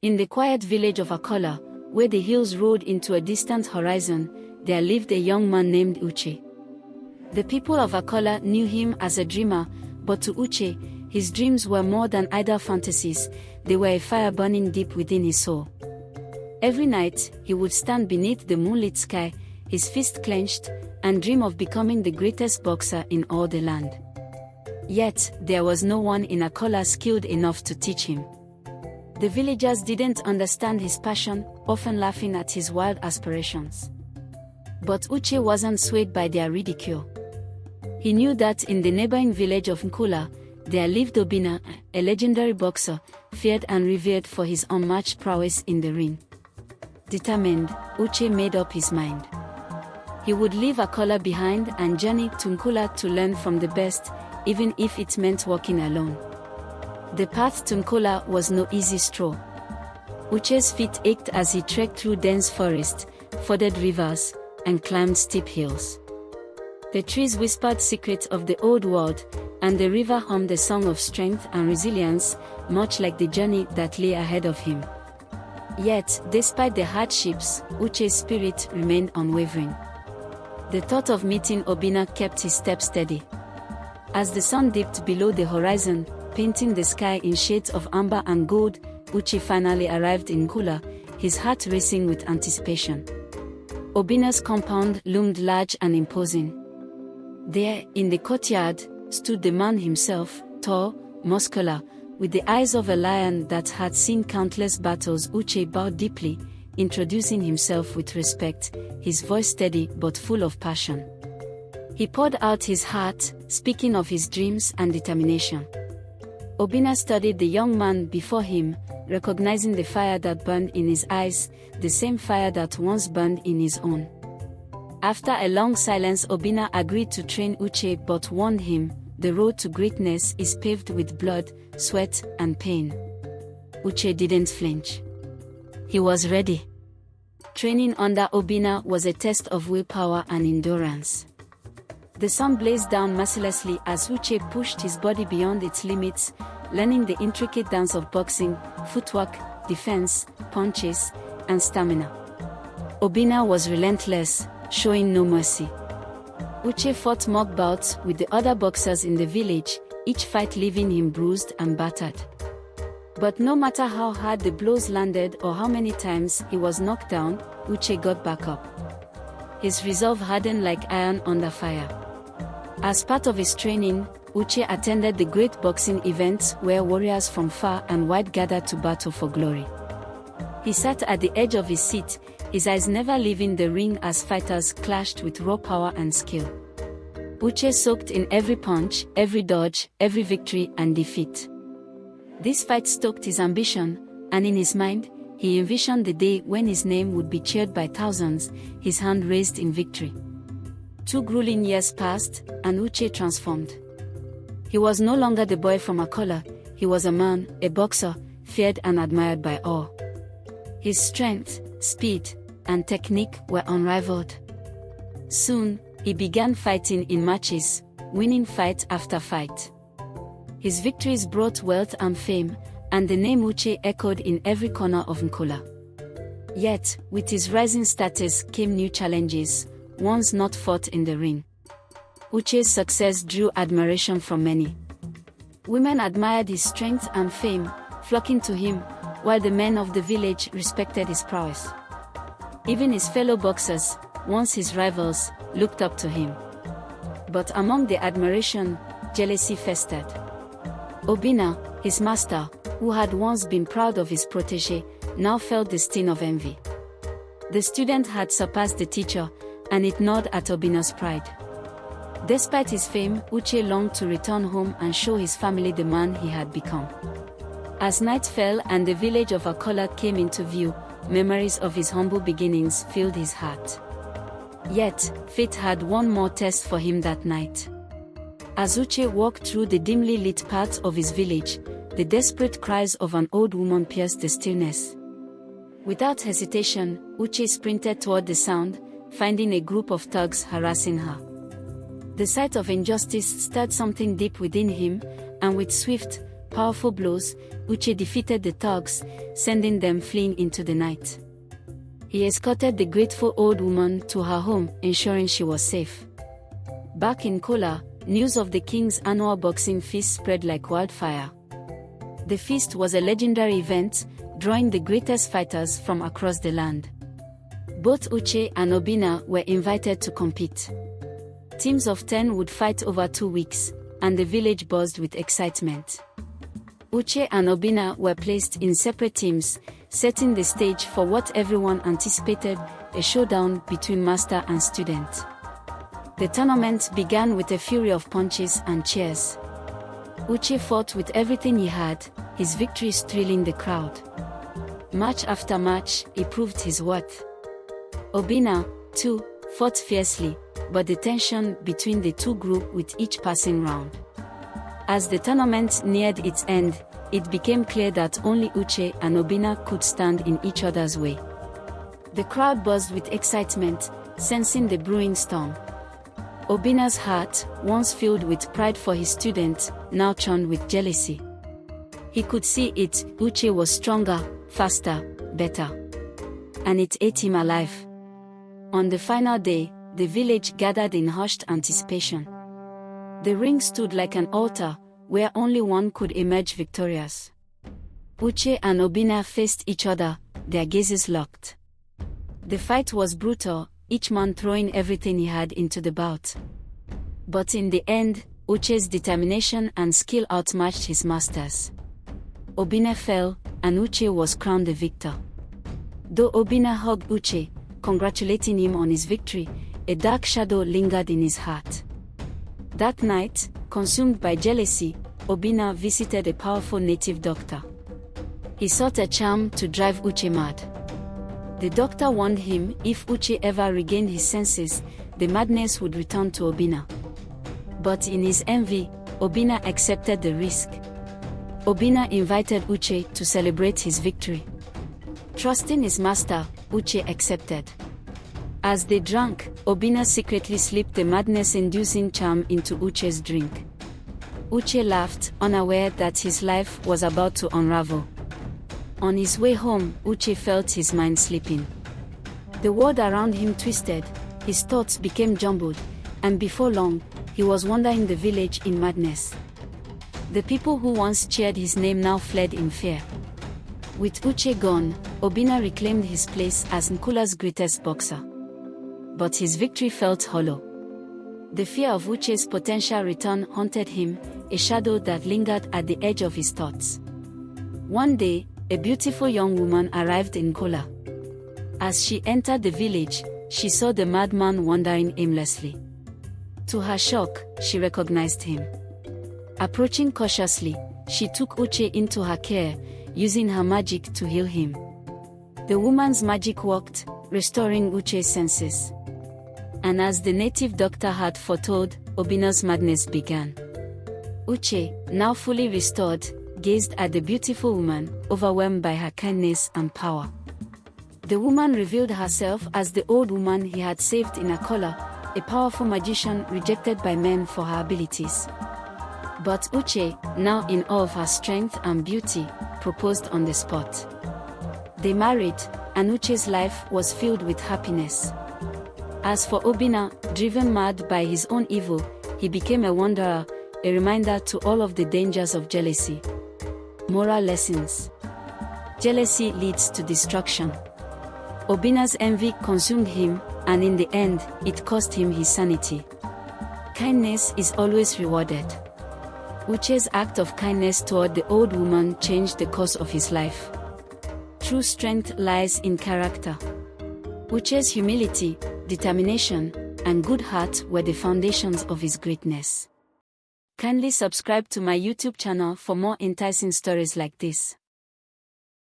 In the quiet village of Akola, where the hills rolled into a distant horizon, there lived a young man named Uche. The people of Akola knew him as a dreamer, but to Uche, his dreams were more than idle fantasies, they were a fire burning deep within his soul. Every night, he would stand beneath the moonlit sky, his fist clenched, and dream of becoming the greatest boxer in all the land. Yet, there was no one in Akola skilled enough to teach him. The villagers didn't understand his passion, often laughing at his wild aspirations. But Uche wasn't swayed by their ridicule. He knew that in the neighboring village of Nkula, there lived Obina, a legendary boxer, feared and revered for his unmatched prowess in the ring. Determined, Uche made up his mind. He would leave Akola behind and journey to Nkula to learn from the best, even if it meant walking alone. The path to Nkula was no easy stroll. Uche's feet ached as he trekked through dense forest, forded rivers, and climbed steep hills. The trees whispered secrets of the old world, and the river hummed a song of strength and resilience, much like the journey that lay ahead of him. Yet, despite the hardships, Uche's spirit remained unwavering. The thought of meeting Obina kept his steps steady. As the sun dipped below the horizon, painting the sky in shades of amber and gold, Uche finally arrived in Nkula, his heart racing with anticipation. Obina's compound loomed large and imposing. There, in the courtyard, stood the man himself, tall, muscular, with the eyes of a lion that had seen countless battles. Uche bowed deeply, introducing himself with respect, his voice steady but full of passion. He poured out his heart, speaking of his dreams and determination. Obina studied the young man before him, recognizing the fire that burned in his eyes, the same fire that once burned in his own. After a long silence, Obina agreed to train Uche but warned him, the road to greatness is paved with blood, sweat, and pain. Uche didn't flinch. He was ready. Training under Obina was a test of willpower and endurance. The sun blazed down mercilessly as Uche pushed his body beyond its limits, learning the intricate dance of boxing, footwork, defense, punches, and stamina. Obina was relentless, showing no mercy. Uche fought mock bouts with the other boxers in the village, each fight leaving him bruised and battered. But no matter how hard the blows landed or how many times he was knocked down, Uche got back up. His resolve hardened like iron under fire. As part of his training, Uche attended the great boxing events where warriors from far and wide gathered to battle for glory. He sat at the edge of his seat, his eyes never leaving the ring as fighters clashed with raw power and skill. Uche soaked in every punch, every dodge, every victory and defeat. This fight stoked his ambition, and in his mind, he envisioned the day when his name would be cheered by thousands, his hand raised in victory. 2 grueling years passed, and Uche transformed. He was no longer the boy from Akola, he was a man, a boxer, feared and admired by all. His strength, speed, and technique were unrivaled. Soon, he began fighting in matches, winning fight after fight. His victories brought wealth and fame, and the name Uche echoed in every corner of Nkula. Yet, with his rising status came new challenges, ones not fought in the ring. Uche's success drew admiration from many. Women admired his strength and fame, flocking to him, while the men of the village respected his prowess. Even his fellow boxers, once his rivals, looked up to him. But among the admiration, jealousy festered. Obina, his master, who had once been proud of his protege, now felt the sting of envy. The student had surpassed the teacher, and it gnawed at Obina's pride. Despite his fame, Uche longed to return home and show his family the man he had become. As night fell and the village of Akola came into view, memories of his humble beginnings filled his heart. Yet, fate had one more test for him that night. As Uche walked through the dimly lit parts of his village, the desperate cries of an old woman pierced the stillness. Without hesitation, Uche sprinted toward the sound, finding a group of thugs harassing her. The sight of injustice stirred something deep within him, and with swift, powerful blows, Uche defeated the thugs, sending them fleeing into the night. He escorted the grateful old woman to her home, ensuring she was safe. Back in Kola, news of the king's annual boxing feast spread like wildfire. The feast was a legendary event, drawing the greatest fighters from across the land. Both Uche and Obina were invited to compete. Teams of 10 would fight over 2 weeks, and the village buzzed with excitement. Uche and Obina were placed in separate teams, setting the stage for what everyone anticipated, a showdown between master and student. The tournament began with a fury of punches and cheers. Uche fought with everything he had, his victories thrilling the crowd. Match after match, he proved his worth. Obina, too, fought fiercely, but the tension between the two grew with each passing round. As the tournament neared its end, it became clear that only Uche and Obina could stand in each other's way. The crowd buzzed with excitement, sensing the brewing storm. Obina's heart, once filled with pride for his student, now churned with jealousy. He could see it, Uche was stronger, faster, better. And it ate him alive. On the final day, the village gathered in hushed anticipation. The ring stood like an altar, where only one could emerge victorious. Uche and Obina faced each other, their gazes locked. The fight was brutal, each man throwing everything he had into the bout. But in the end, Uche's determination and skill outmatched his master's. Obina fell, and Uche was crowned the victor. Though Obina hugged Uche, congratulating him on his victory, a dark shadow lingered in his heart. That night, consumed by jealousy, Obina visited a powerful native doctor. He sought a charm to drive Uche mad. The doctor warned him if Uche ever regained his senses, the madness would return to Obina. But in his envy, Obina accepted the risk. Obina invited Uche to celebrate his victory. Trusting his master, Uche accepted. As they drank, Obina secretly slipped the madness-inducing charm into Uche's drink. Uche laughed, unaware that his life was about to unravel. On his way home, Uche felt his mind slipping. The world around him twisted, his thoughts became jumbled, and before long, he was wandering the village in madness. The people who once cheered his name now fled in fear. With Uche gone, Obina reclaimed his place as Nkula's greatest boxer. But his victory felt hollow. The fear of Uche's potential return haunted him, a shadow that lingered at the edge of his thoughts. One day, a beautiful young woman arrived in Kola. As she entered the village, she saw the madman wandering aimlessly. To her shock, she recognized him. Approaching cautiously, she took Uche into her care, using her magic to heal him. The woman's magic worked, restoring Uche's senses. And as the native doctor had foretold, Obina's madness began. Uche, now fully restored, gazed at the beautiful woman, overwhelmed by her kindness and power. The woman revealed herself as the old woman he had saved in Akola, a powerful magician rejected by men for her abilities. But Uche, now in awe of her strength and beauty, proposed on the spot. They married, and Uche's life was filled with happiness. As for Obina, driven mad by his own evil, he became a wanderer, a reminder to all of the dangers of jealousy. Moral lessons. Jealousy leads to destruction. Obina's envy consumed him, and in the end, it cost him his sanity. Kindness is always rewarded. Uche's act of kindness toward the old woman changed the course of his life. True strength lies in character. Uche's humility, determination, and good heart were the foundations of his greatness. Kindly subscribe to my YouTube channel for more enticing stories like this.